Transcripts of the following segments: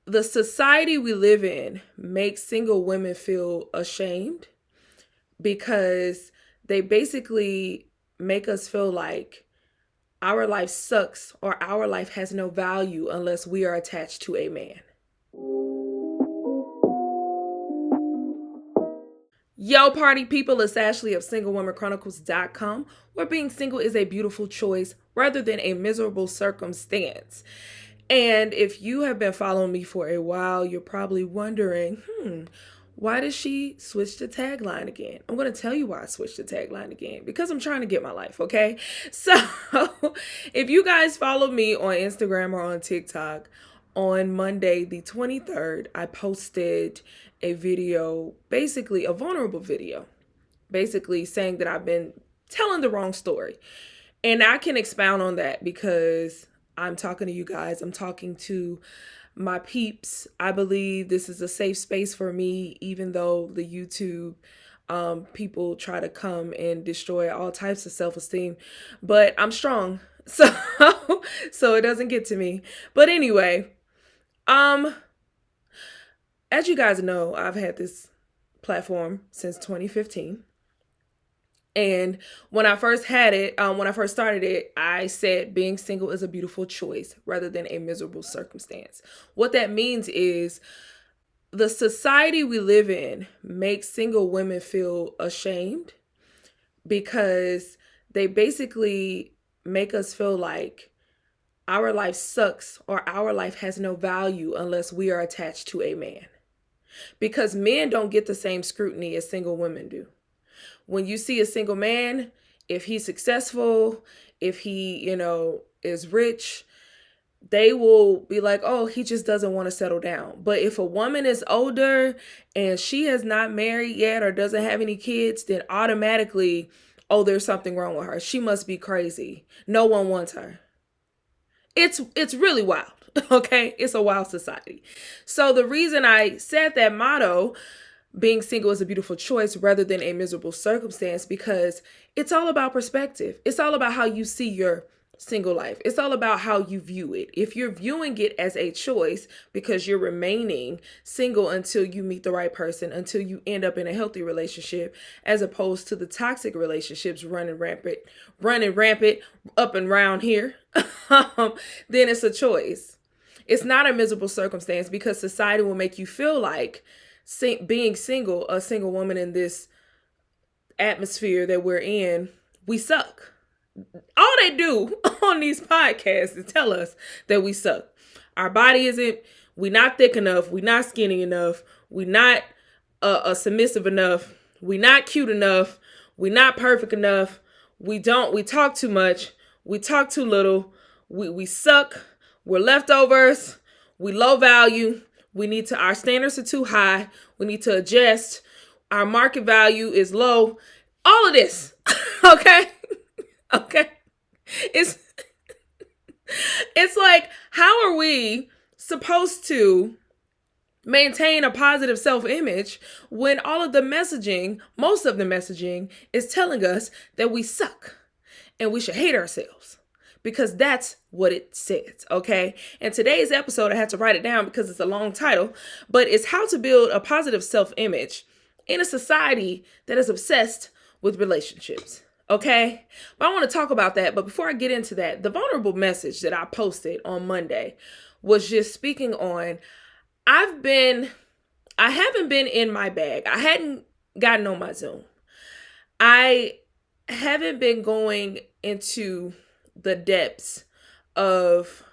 The society we live in makes single women feel ashamed because they basically make us feel like our life sucks or our life has no value unless we are attached to a man. Yo, party people, it's Ashley of SingleWomanChronicles.com, where being single is a beautiful choice rather than a miserable circumstance. And if you have been following me for a while, you're probably wondering, why did she switch the tagline again? I'm going to tell you why I switched the tagline again, because I'm trying to get my life, okay? So if you guys follow me on Instagram or on TikTok, on Monday, the 23rd, I posted a video, basically a vulnerable video, basically saying that I've been telling the wrong story. And I can expound on that because I'm talking to you guys. I'm talking to my peeps. I believe this is a safe space for me, even though the YouTube people try to come and destroy all types of self-esteem. But I'm strong. So it doesn't get to me. But anyway, um, as you guys know, I've had this platform since 2015. And when I first had it, when I first started it, I said being single is a beautiful choice rather than a miserable circumstance. What that means is the society we live in makes single women feel ashamed because they basically make us feel like our life sucks or our life has no value unless we are attached to a man. Because men don't get the same scrutiny as single women do. When you see a single man, if he's successful, if he, is rich, they will be like, oh, he just doesn't want to settle down. But if a woman is older and she has not married yet or doesn't have any kids, then automatically, oh, there's something wrong with her. She must be crazy. No one wants her. It's really wild. Okay. It's a wild society. So the reason I said that motto, being single is a beautiful choice rather than a miserable circumstance, because it's all about perspective. It's all about how you see your single life. It's all about how you view it. If you're viewing it as a choice because you're remaining single until you meet the right person, until you end up in a healthy relationship, as opposed to the toxic relationships running rampant up and round here, then it's a choice. It's not a miserable circumstance because society will make you feel like being single, a single woman in this atmosphere that we're in, we suck. All they do on these podcasts is tell us that we suck. Our body isn't, we not thick enough, we not skinny enough, we not submissive enough, we not cute enough, we not perfect enough, we talk too much, we talk too little, we suck, we're leftovers, we low value, our standards are too high, we need to adjust, our market value is low, all of this, okay? Okay. It's like, how are we supposed to maintain a positive self-image when all of the messaging, most of the messaging is telling us that we suck and we should hate ourselves? Because that's what it says, okay? And today's episode, I had to write it down because it's a long title, but it's how to build a positive self-image in a society that is obsessed with relationships. Okay, but I want to talk about that. But before I get into that, the vulnerable message that I posted on Monday was just speaking on, I haven't been in my bag. I hadn't gotten on my Zoom. I haven't been going into the depths of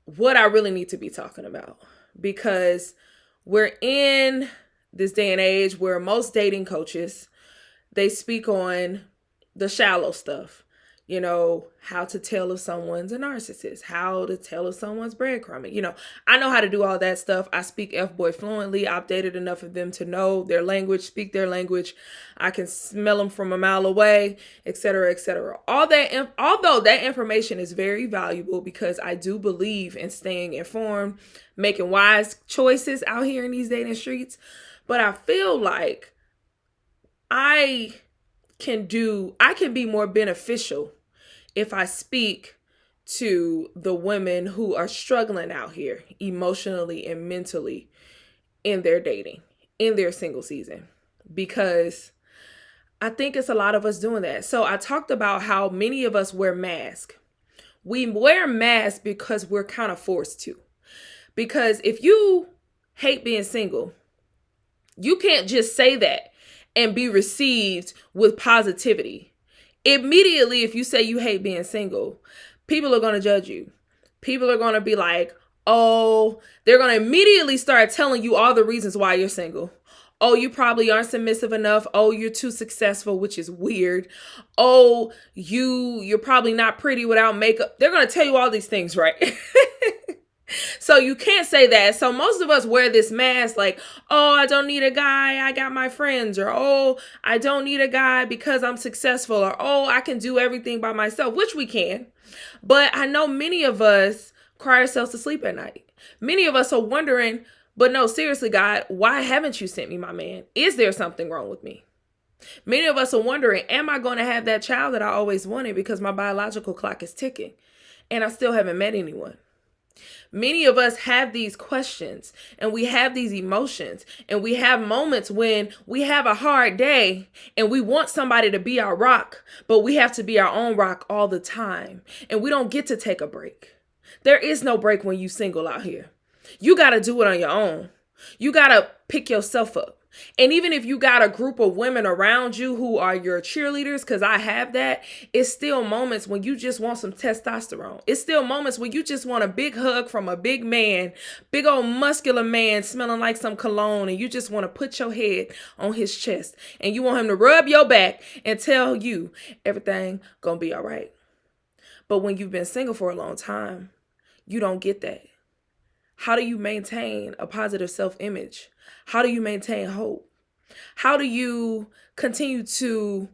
what I really need to be talking about, because we're in this day and age where most dating coaches, they speak on the shallow stuff, how to tell if someone's a narcissist, how to tell if someone's breadcrumbing. I know how to do all that stuff. I speak F-boy fluently. I've dated enough of them to know their language, speak their language. I can smell them from a mile away, et cetera, et cetera. Although that information is very valuable, because I do believe in staying informed, making wise choices out here in these dating streets. But I feel like I can be more beneficial if I speak to the women who are struggling out here emotionally and mentally in their dating, in their single season, because I think it's a lot of us doing that. So I talked about how many of us wear masks. We wear masks because we're kind of forced to. Because if you hate being single, you can't just say that and be received with positivity. Immediately, if you say you hate being single, people are going to judge you. People are going to be like, oh, they're going to immediately start telling you all the reasons why you're single. Oh, you probably aren't submissive enough. Oh, you're too successful, which is weird. Oh, you're probably not pretty without makeup. They're going to tell you all these things, right? So you can't say that. So most of us wear this mask like, oh, I don't need a guy, I got my friends. Or, oh, I don't need a guy because I'm successful. Or, oh, I can do everything by myself, which we can. But I know many of us cry ourselves to sleep at night. Many of us are wondering, but no, seriously, God, why haven't you sent me my man? Is there something wrong with me? Many of us are wondering, am I going to have that child that I always wanted because my biological clock is ticking and I still haven't met anyone? Many of us have these questions and we have these emotions and we have moments when we have a hard day and we want somebody to be our rock, but we have to be our own rock all the time and we don't get to take a break. There is no break when you single out here. You got to do it on your own. You got to pick yourself up. And even if you got a group of women around you who are your cheerleaders, because I have that, it's still moments when you just want some testosterone. It's still moments when you just want a big hug from a big man, big old muscular man smelling like some cologne, and you just want to put your head on his chest and you want him to rub your back and tell you everything gonna be all right. But when you've been single for a long time, you don't get that. How do you maintain a positive self-image? How do you maintain hope? How do you continue to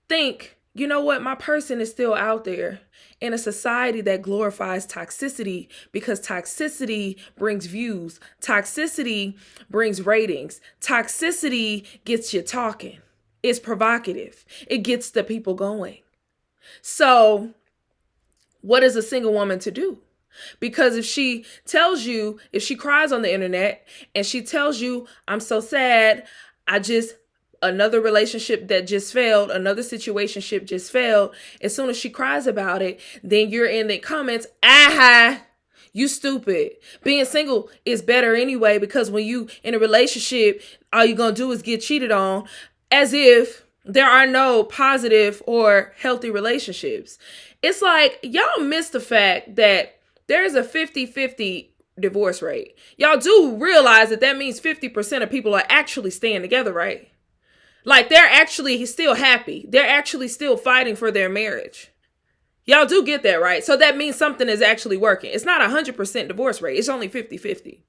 think, you know what, my person is still out there in a society that glorifies toxicity because toxicity brings views, toxicity brings ratings, toxicity gets you talking, it's provocative, it gets the people going. So what is a single woman to do? Because if she cries on the internet and she tells you, I'm so sad, another relationship that just failed, another situationship just failed, as soon as she cries about it, then you're in the comments, you stupid. Being single is better anyway, because when you in a relationship, all you're going to do is get cheated on, as if there are no positive or healthy relationships. It's like y'all miss the fact that there's a 50-50 divorce rate. Y'all do realize that means 50% of people are actually staying together, right? Like they're actually still happy. They're actually still fighting for their marriage. Y'all do get that, right? So that means something is actually working. It's not 100% divorce rate. It's only 50-50.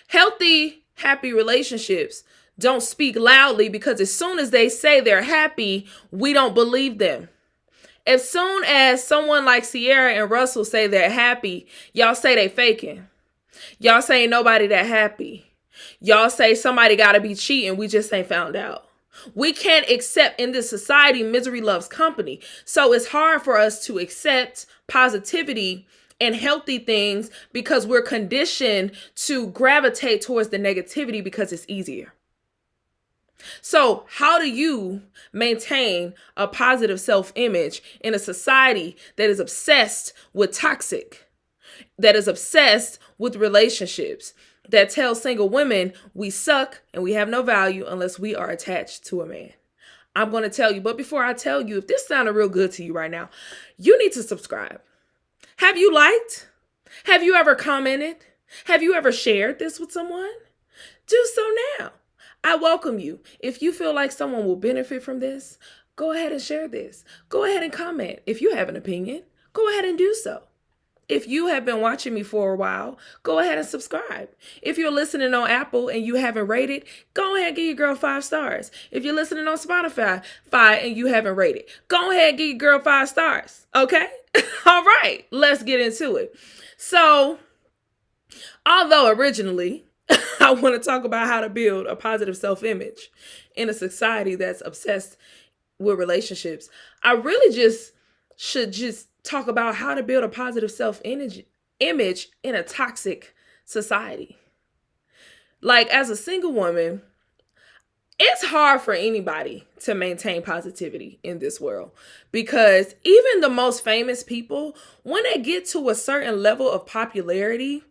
Healthy, happy relationships don't speak loudly, because as soon as they say they're happy, we don't believe them. As soon as someone like Sierra and Russell say they're happy, y'all say they faking. Y'all say ain't nobody that happy. Y'all say somebody got to be cheating. We just ain't found out. We can't accept, in this society, misery loves company. So it's hard for us to accept positivity and healthy things because we're conditioned to gravitate towards the negativity because it's easier. So how do you maintain a positive self-image in a society that is obsessed with toxic, that is obsessed with relationships, that tells single women we suck and we have no value unless we are attached to a man? I'm going to tell you, but before I tell you, if this sounded real good to you right now, you need to subscribe. Have you liked? Have you ever commented? Have you ever shared this with someone? Do so now. I welcome you. If you feel like someone will benefit from this, go ahead and share this. Go ahead and comment. If you have an opinion, go ahead and do so. If you have been watching me for a while, go ahead and subscribe. If you're listening on Apple and you haven't rated, go ahead and give your girl 5 stars. If you're listening on Spotify and you haven't rated, go ahead and give your girl 5 stars. Okay? All right, let's get into it. So, although originally I want to talk about how to build a positive self-image in a society that's obsessed with relationships, I really should talk about how to build a positive self image in a toxic society. Like, as a single woman, it's hard for anybody to maintain positivity in this world, because even the most famous people, when they get to a certain level of popularity,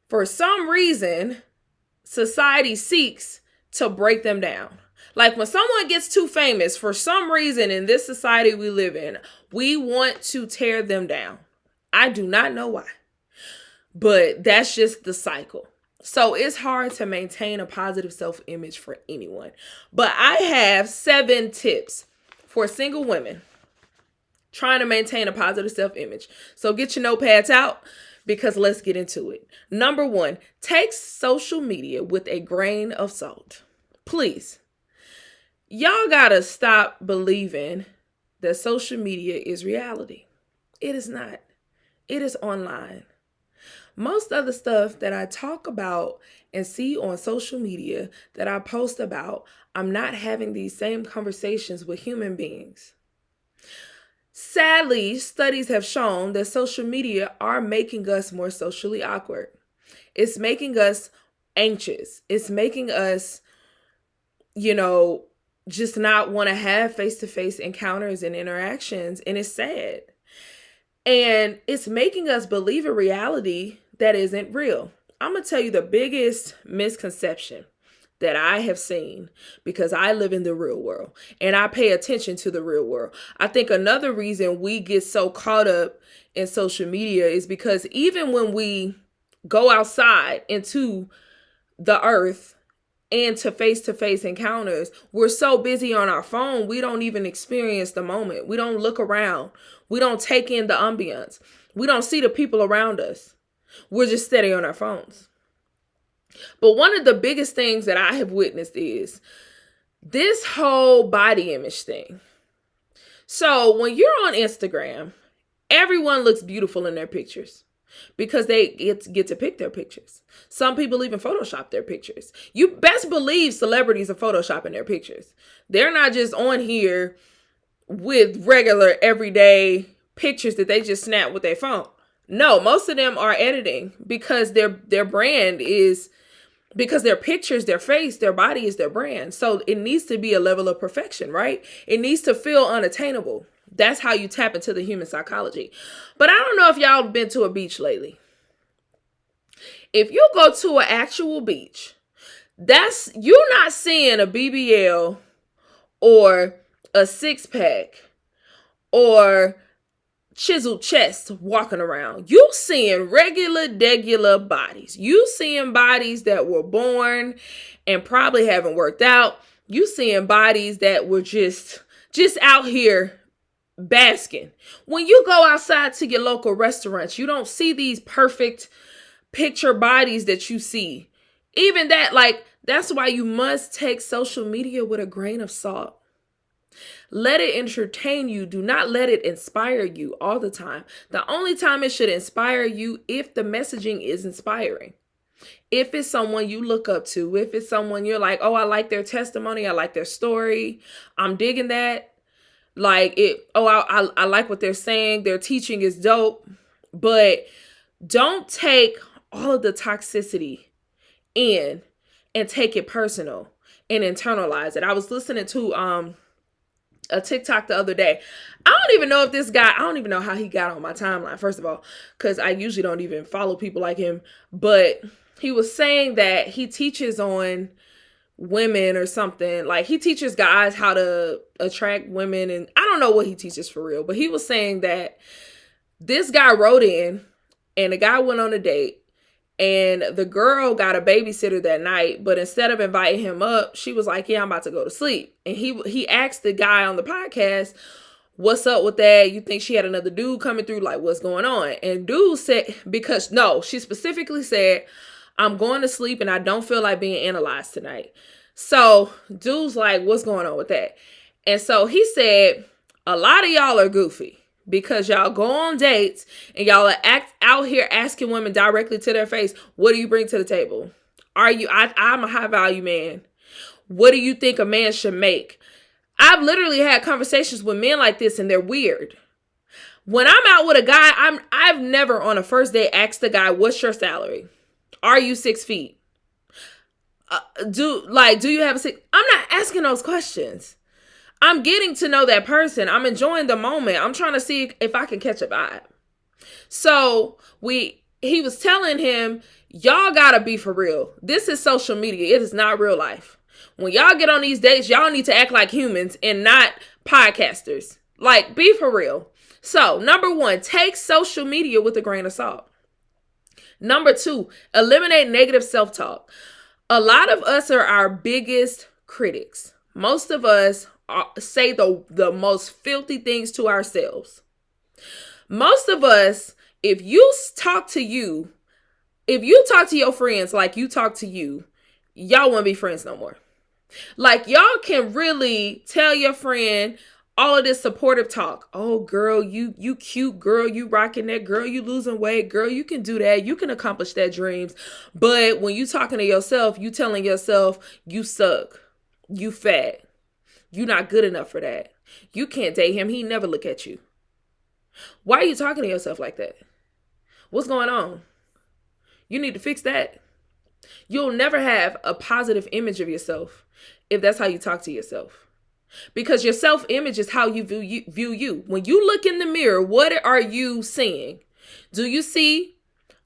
for some reason, society seeks to break them down. Like, when someone gets too famous, for some reason in this society we live in, we want to tear them down. I do not know why, but that's just the cycle. So it's hard to maintain a positive self-image for anyone. But I have 7 tips for single women trying to maintain a positive self-image. So get your notepads out, because let's get into it. Number 1, take social media with a grain of salt. Please. Y'all gotta stop believing that social media is reality. It is not. It is online. Most of the stuff that I talk about and see on social media, that I post about, I'm not having these same conversations with human beings. Sadly, studies have shown that social media are making us more socially awkward. It's making us anxious. It's making us, just not want to have face-to-face encounters and interactions. And it's sad. And it's making us believe a reality that isn't real. I'm going to tell you the biggest misconception that I have seen, because I live in the real world and I pay attention to the real world. I think another reason we get so caught up in social media is because even when we go outside into the earth and to face-to-face encounters, we're so busy on our phone, we don't even experience the moment. We don't look around. We don't take in the ambience. We don't see the people around us. We're just steady on our phones. But one of the biggest things that I have witnessed is this whole body image thing. So when you're on Instagram, everyone looks beautiful in their pictures because they get to pick their pictures. Some people even Photoshop their pictures. You best believe celebrities are Photoshopping their pictures. They're not just on here with regular everyday pictures that they just snap with their phone. No, most of them are editing, because their brand is, because their pictures, their face, their body is their brand. So it needs to be a level of perfection, right? It needs to feel unattainable. That's how you tap into the human psychology. But I don't know if y'all have been to a beach lately. If you go to an actual beach, you're not seeing a BBL or a six-pack or chiseled chest walking around. You seeing degular bodies. You seeing bodies that were born and probably haven't worked out. You seeing bodies that were just out here basking. When you go outside to your local restaurants, you don't see these perfect picture bodies that you see. Even that, that's why you must take social media with a grain of salt. Let it entertain you. Do not let it inspire you all the time. The only time it should inspire you if the messaging is inspiring. If it's someone you look up to, if it's someone you're like, oh, I like their testimony, I like their story, I'm digging that. I like what they're saying, their teaching is dope. But don't take all of the toxicity in and take it personal and internalize it. I was listening to a TikTok the other day. I don't even know how he got on my timeline, first of all, because I usually don't even follow people like him. But he was saying that he teaches on women or something. Like, he teaches guys how to attract women, and I don't know what he teaches for real. But he was saying that this guy wrote in, and the guy went on a date, and the girl got a babysitter that night, but instead of inviting him up, she was like, yeah, I'm about to go to sleep. And he asked the guy on the podcast, what's up with that? You think she had another dude coming through? Like, what's going on? And dude said, she specifically said, I'm going to sleep and I don't feel like being analyzed tonight. So dude's like, what's going on with that? And so he said, a lot of y'all are goofy, because y'all go on dates and y'all are out here asking women directly to their face, what do you bring to the table? I'm a high value man. What do you think a man should make? I've literally had conversations with men like this, and they're weird. When I'm out with a guy, I've never on a first date asked the guy, "What's your salary? Are you 6 feet? Do you have a six?" I'm not asking those questions. I'm getting to know that person. I'm enjoying the moment. I'm trying to see if I can catch a vibe. So he was telling him, y'all gotta be for real. This is social media. It is not real life. When y'all get on these dates, y'all need to act like humans and not podcasters. Like, be for real. So, number 1, take social media with a grain of salt. Number 2, eliminate negative self-talk. A lot of us are our biggest critics. Most of us say the most filthy things to ourselves. Most of us, if you talk to your friends like you talk to you, y'all won't be friends no more. Like, y'all can really tell your friend all of this supportive talk. Oh, girl, you cute, girl, you rocking that, girl, you losing weight, girl, you can do that, you can accomplish that dreams. But when you talking to yourself, you telling yourself, you suck, you fat, you not good enough for that, you can't date him, he never look at you. Why are you talking to yourself like that? What's going on? You need to fix that. You'll never have a positive image of yourself if that's how you talk to yourself. Because your self-image is how you view you. When you look in the mirror, what are you seeing? Do you see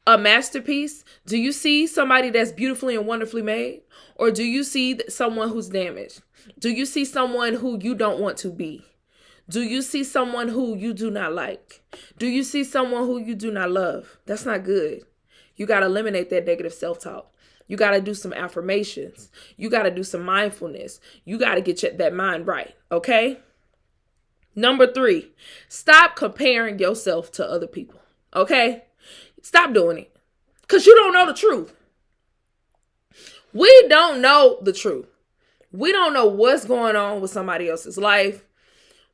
a masterpiece? Do you see somebody that's beautifully and wonderfully made? Or do you see someone who's damaged? Do you see someone who you don't want to be? Do you see someone who you do not like? Do you see someone who you do not love? That's not good. You got to eliminate that negative self-talk. You got to do some affirmations. You got to do some mindfulness. You got to get that mind right, okay? Number 3, stop comparing yourself to other people, okay? Stop doing it because you don't know the truth. We don't know the truth. We don't know what's going on with somebody else's life.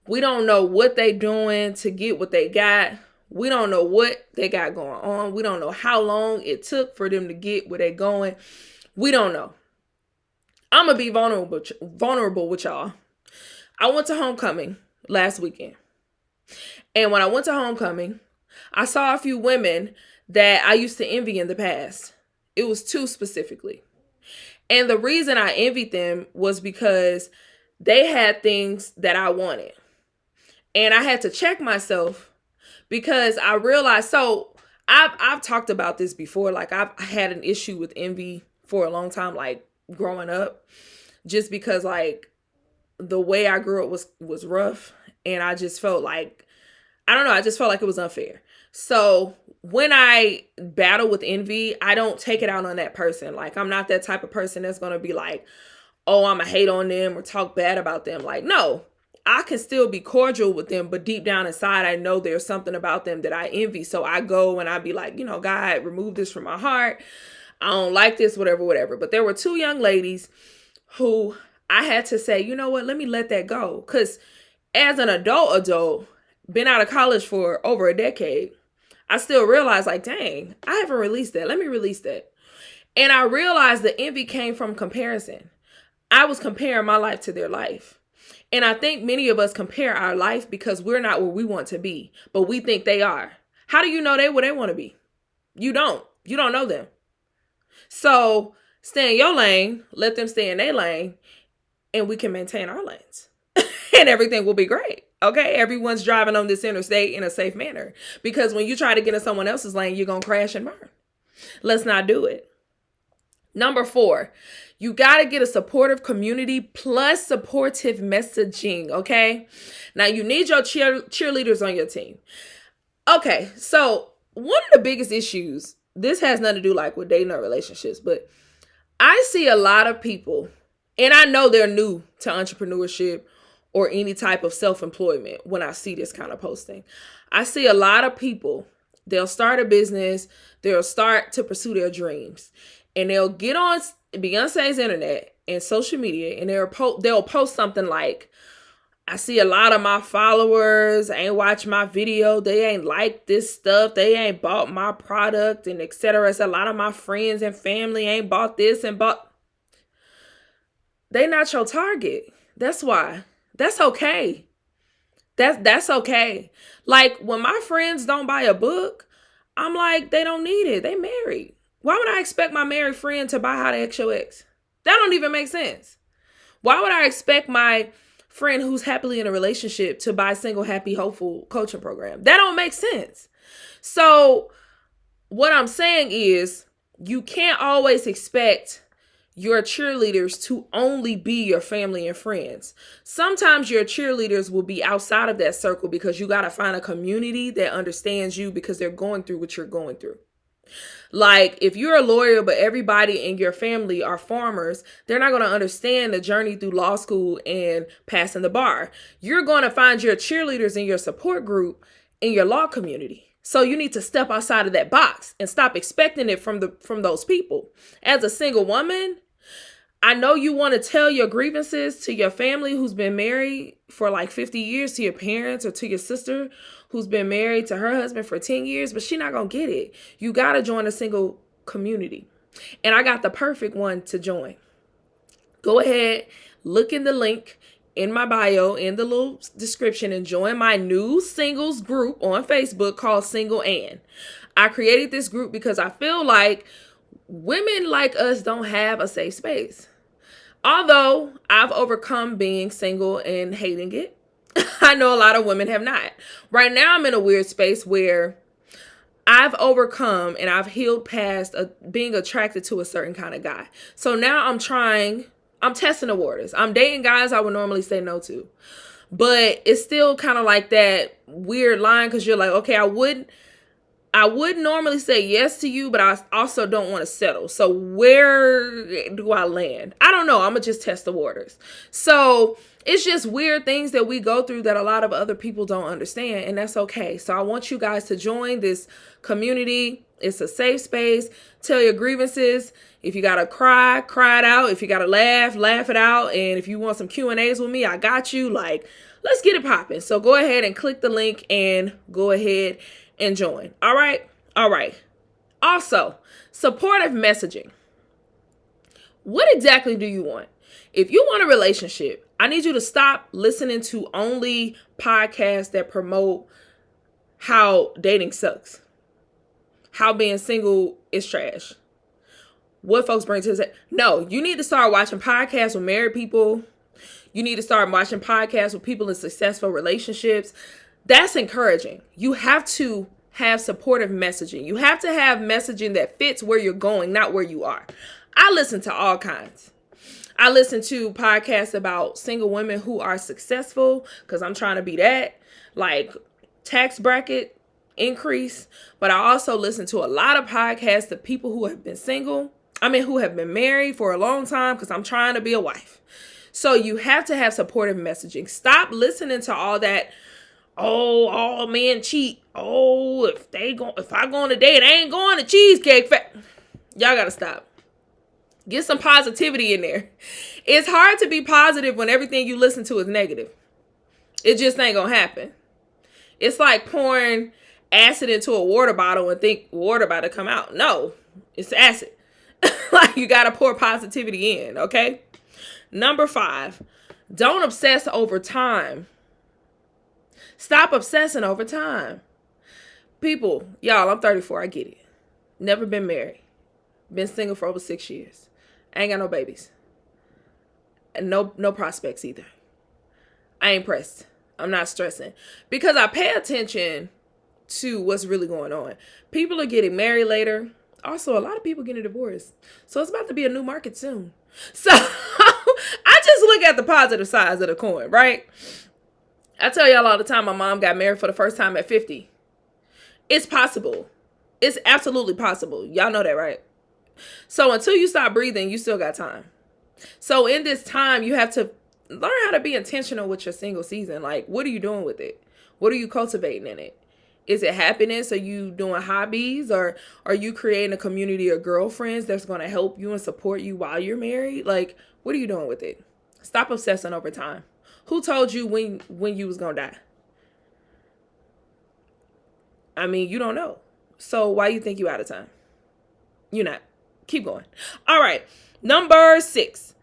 We don't know what they doing to get what they got. We don't know what they got going on. We don't know how long it took for them to get where they're going. We don't know. I'm going to be vulnerable with y'all. I went to homecoming last weekend. And when I went to homecoming, I saw a few women that I used to envy in the past. It was 2 specifically. And the reason I envied them was because they had things that I wanted. And I had to check myself because I realized, so I've talked about this before. Like, I've had an issue with envy for a long time, like growing up, just because like the way I grew up was rough. And I just felt like, I don't know, I just felt like it was unfair. So when I battle with envy, I don't take it out on that person. Like, I'm not that type of person that's going to be like, oh, I'm going to hate on them or talk bad about them. Like, no. I can still be cordial with them, but deep down inside, I know there's something about them that I envy. So I go and I be like, God, remove this from my heart. I don't like this, whatever. But there were 2 young ladies who I had to say, you know what, let me let that go. Because as an adult, been out of college for over a decade, I still realize like, dang, I haven't released that. Let me release that. And I realized the envy came from comparison. I was comparing my life to their life. And I think many of us compare our life because we're not where we want to be, but we think they are. How do you know they where they want to be? You don't. You don't know them. So stay in your lane, let them stay in their lane, and we can maintain our lanes. And everything will be great. Okay? Everyone's driving on this interstate in a safe manner. Because when you try to get in someone else's lane, you're going to crash and burn. Let's not do it. Number 4, you got to get a supportive community plus supportive messaging, okay? Now, you need your cheerleaders on your team. Okay, so one of the biggest issues, this has nothing to do like with dating or relationships, but I see a lot of people, and I know they're new to entrepreneurship or any type of self-employment when I see this kind of posting. I see a lot of people, they'll start a business, they'll start to pursue their dreams. And they'll get on Beyonce's internet and social media and they'll post something like, I see a lot of my followers ain't watch my video. They ain't like this stuff. They ain't bought my product and etc. It's a lot of my friends and family ain't bought this and bought. They not your target. That's why. That's okay. That's okay. Like when my friends don't buy a book, I'm like, they don't need it. They married. Why would I expect my married friend to buy How to X Your Ex? That don't even make sense. Why would I expect my friend who's happily in a relationship to buy Single Happy Hopeful coaching program? That don't make sense. So what I'm saying is you can't always expect your cheerleaders to only be your family and friends. Sometimes your cheerleaders will be outside of that circle because you got to find a community that understands you because they're going through what you're going through. Like if you're a lawyer, but everybody in your family are farmers, they're not going to understand the journey through law school and passing the bar. You're going to find your cheerleaders in your support group in your law community. So you need to step outside of that box and stop expecting it from those people. As a single woman, I know you want to tell your grievances to your family who's been married for like 50 years, to your parents or to your sister who's been married to her husband for 10 years, but she's not going to get it. You got to join a single community. And I got the perfect one to join. Go ahead, look in the link in my bio, in the little description, and join my new singles group on Facebook called Single Ann. I created this group because I feel like women like us don't have a safe space. Although I've overcome being single and hating it, I know a lot of women have not. Right now, I'm in a weird space where I've overcome and I've healed past being attracted to a certain kind of guy. So now I'm testing the waters. I'm dating guys I would normally say no to. But it's still kind of like that weird line because you're like, okay, I would normally say yes to you, but I also don't want to settle. So where do I land? I don't know. I'm going to just test the waters. So it's just weird things that we go through that a lot of other people don't understand. And that's okay. So I want you guys to join this community. It's a safe space. Tell your grievances. If you got to cry it out. If you got to laugh it out. And if you want some Q&As with me, I got you. Like, let's get it popping. So go ahead and click the link and go ahead and join. All right. Also, supportive messaging. What exactly do you want? If you want a relationship, I need you to stop listening to only podcasts that promote how dating sucks, how being single is trash, what folks bring to the table. No, you need to start watching podcasts with married people. You need to start watching podcasts with people in successful relationships. That's encouraging. You have to have supportive messaging. You have to have messaging that fits where you're going, not where you are. I listen to all kinds. I listen to podcasts about single women who are successful because I'm trying to be that, like tax bracket increase. But I also listen to a lot of podcasts of people who have been who have been married for a long time because I'm trying to be a wife. So you have to have supportive messaging. Stop listening to all that. Oh, all men cheat. Oh, if I go on a date, I ain't going to Cheesecake Factory. Y'all gotta stop. Get some positivity in there. It's hard to be positive when everything you listen to is negative. It just ain't gonna happen. It's like pouring acid into a water bottle and think water about to come out. No, it's acid. Like you gotta pour positivity in, okay? Number 5, don't obsess over time. Stop obsessing over time. People, y'all, I'm 34. I get it. Never been married. Been single for over 6 years. I ain't got no babies. And no prospects either. I ain't pressed. I'm not stressing. Because I pay attention to what's really going on. People are getting married later. Also, a lot of people getting divorced. So it's about to be a new market soon. So I just look at the positive sides of the coin, right? I tell y'all all the time, my mom got married for the first time at 50. It's possible. It's absolutely possible. Y'all know that, right? So until you stop breathing, you still got time. So in this time, you have to learn how to be intentional with your single season. Like, what are you doing with it? What are you cultivating in it? Is it happiness? Are you doing hobbies? Or are you creating a community of girlfriends that's going to help you and support you while you're married? Like, what are you doing with it? Stop obsessing over time. Who told you when you was going to die? I mean, you don't know. So why you think you out of time? You're not. Keep going. All right. Number 6.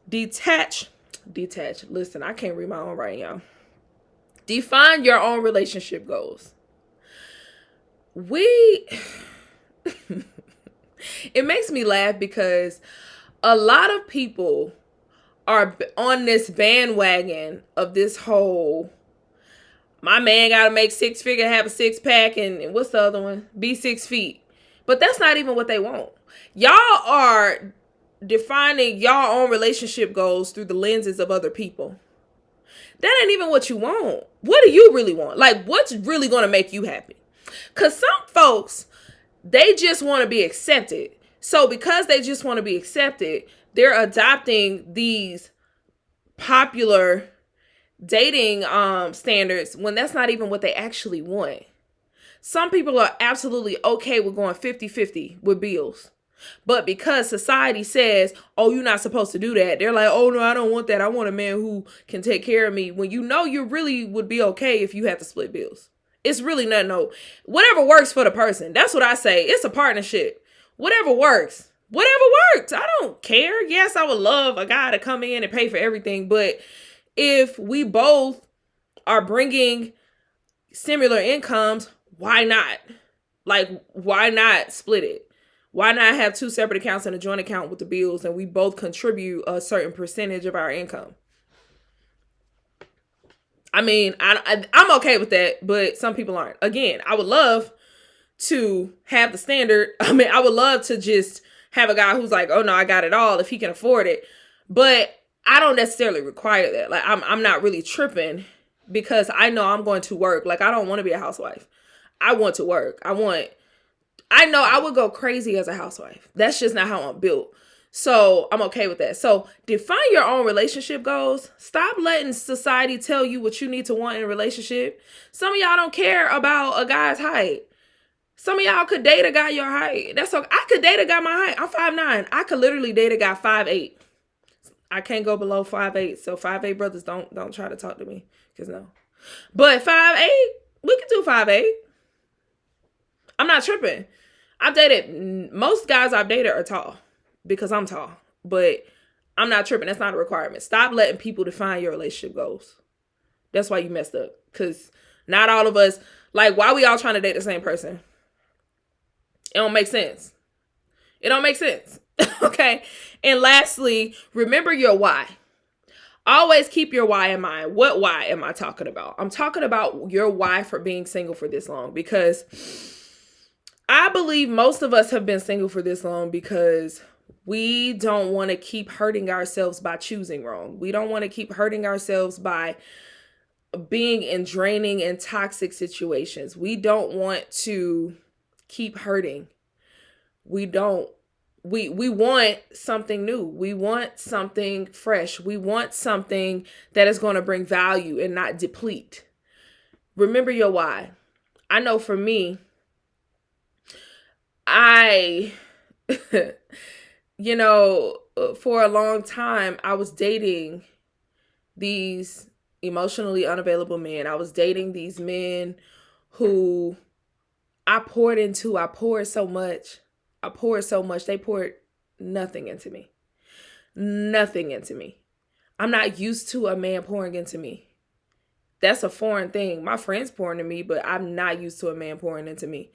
Detach. Listen, I can't read my own writing, y'all. Define your own relationship goals. It makes me laugh because a lot of people are on this bandwagon of this whole, my man gotta make 6 figure, have a 6 pack, and what's the other one? Be 6 feet. But that's not even what they want. Y'all are defining y'all own relationship goals through the lenses of other people. That ain't even what you want. What do you really want? Like, what's really gonna make you happy? Because some folks, they just want to be accepted. So because they just want to be accepted, they're adopting these popular dating standards when that's not even what they actually want. Some people are absolutely okay with going 50-50 with bills. But because society says, oh, you're not supposed to do that, they're like, oh, no, I don't want that. I want a man who can take care of me. When you know you really would be okay if you had to split bills. It's really nothing. No, whatever works for the person. That's what I say. It's a partnership. Whatever works. Whatever works. I don't care. Yes, I would love a guy to come in and pay for everything. But if we both are bringing similar incomes, why not? Like, why not split it? Why not have 2 separate accounts and a joint account with the bills, and we both contribute a certain percentage of our income? I mean, I'm okay with that, but some people aren't. Again, I would love to have the standard. I mean, I would love to just have a guy who's like, oh no, I got it all if he can afford it. But I don't necessarily require that. Like, I'm not really tripping because I know I'm going to work. Like, I don't want to be a housewife. I want to work. I know I would go crazy as a housewife. That's just not how I'm built. So I'm okay with that. So define your own relationship goals. Stop letting society tell you what you need to want in a relationship. Some of y'all don't care about a guy's height. Some of y'all could date a guy your height. That's okay. I could date a guy my height. I'm 5'9". I could literally date a guy 5'8". I can't go below 5'8". So 5'8" brothers, don't try to talk to me. Because no. But 5'8", we could do 5'8". I'm not tripping. I've dated, most guys I've dated are tall because I'm tall, but I'm not tripping. That's not a requirement. Stop letting people define your relationship goals. That's why you messed up, because not all of us, like, why we all trying to date the same person? It don't make sense. It don't make sense. Okay. And lastly, remember your why. Always keep your why in mind. What why am I talking about? I'm talking about your why for being single for this long, because I believe most of us have been single for this long because we don't want to keep hurting ourselves by choosing wrong. We don't want to keep hurting ourselves by being in draining and toxic situations. We don't want to keep hurting. We want something new. We want something fresh. We want something that is going to bring value and not deplete. Remember your why. I know for me, for a long time, I was dating these emotionally unavailable men. I was dating these men who I poured into. I poured so much. They poured nothing into me. Nothing into me. I'm not used to a man pouring into me. That's a foreign thing. My friends pouring into me, but I'm not used to a man pouring into me.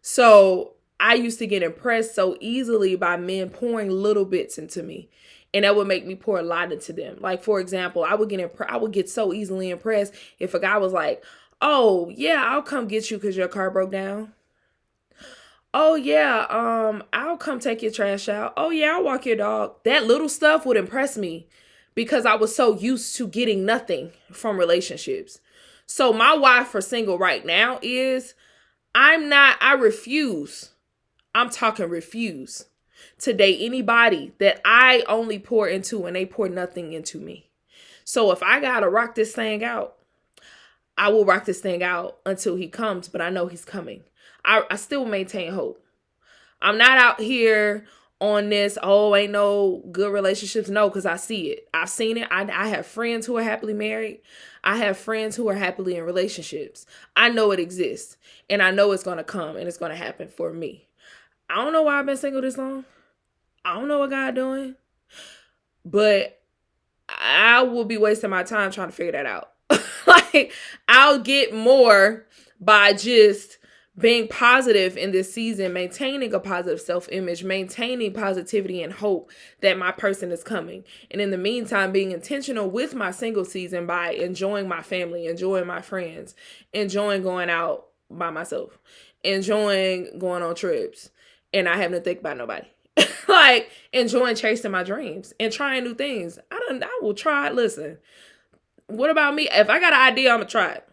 So I used to get impressed so easily by men pouring little bits into me. And that would make me pour a lot into them. Like, for example, I would get so easily impressed if a guy was like, oh, yeah, I'll come get you because your car broke down. Oh, yeah, I'll come take your trash out. Oh, yeah, I'll walk your dog. That little stuff would impress me because I was so used to getting nothing from relationships. So my why for single right now is I refuse. I'm talking refuse to date anybody that I only pour into and they pour nothing into me. So if I gotta rock this thing out, I will rock this thing out until he comes, but I know he's coming. I still maintain hope. I'm not out here on this, oh, ain't no good relationships. No, because I see it. I've seen it. I have friends who are happily married. I have friends who are happily in relationships. I know it exists, and I know it's going to come, and it's going to happen for me. I don't know why I've been single this long. I don't know what God doing, but I will be wasting my time trying to figure that out. Like, I'll get more by just being positive in this season, maintaining a positive self-image, maintaining positivity and hope that my person is coming. And in the meantime, being intentional with my single season by enjoying my family, enjoying my friends, enjoying going out by myself, enjoying going on trips, and not having to think about nobody. Like, enjoying chasing my dreams and trying new things. I will try it. Listen, what about me? If I got an idea, I'm gonna try it.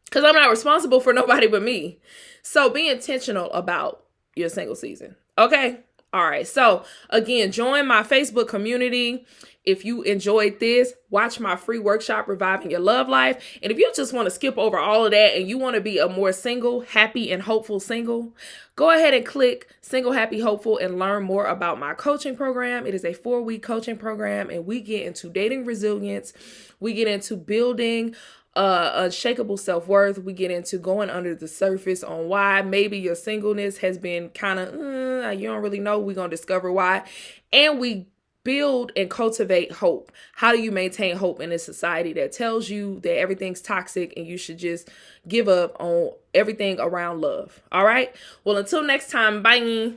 Because I'm not responsible for nobody but me. So be intentional about your single season. Okay? All right. So again, join my Facebook community. If you enjoyed this, watch my free workshop, Reviving Your Love Life. And if you just want to skip over all of that and you want to be a more single, happy, and hopeful single, go ahead and click Single, Happy, Hopeful and learn more about my coaching program. It is a 4-week coaching program, and we get into dating resilience. We get into building unshakable self-worth. We get into going under the surface on why maybe your singleness has been kind of, you don't really know. We're going to discover why. And we build and cultivate hope. How do you maintain hope in a society that tells you that everything's toxic and you should just give up on everything around love? All right. Well, until next time, bye.